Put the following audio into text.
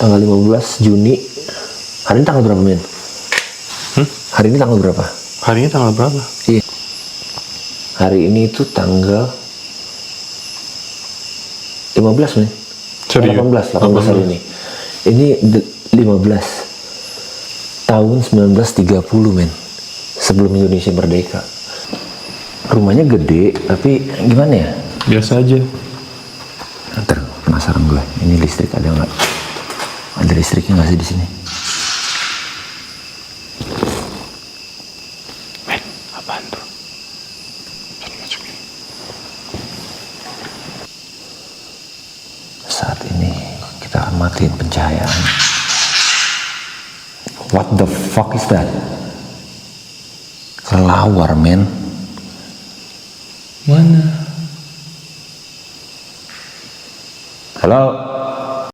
tanggal 15 Juni. Hari ini tanggal berapa, men? Hari ini tanggal berapa? Hari ini tanggal berapa? Iya. Hari ini itu tanggal 15, men. Serius? 18 hari ini. Ini 15 tahun 1930, men. Sebelum Indonesia merdeka. Rumahnya gede, tapi gimana ya? Biasa aja. Ntar penasaran gue, ini listrik ada nggak? Ada listriknya nggak sih di sini? Men, apaan tuh? Coba masukin. Saat ini kita akan matiin pencahayaan. What the fuck is that? Kelawar, men. Mana? Halo?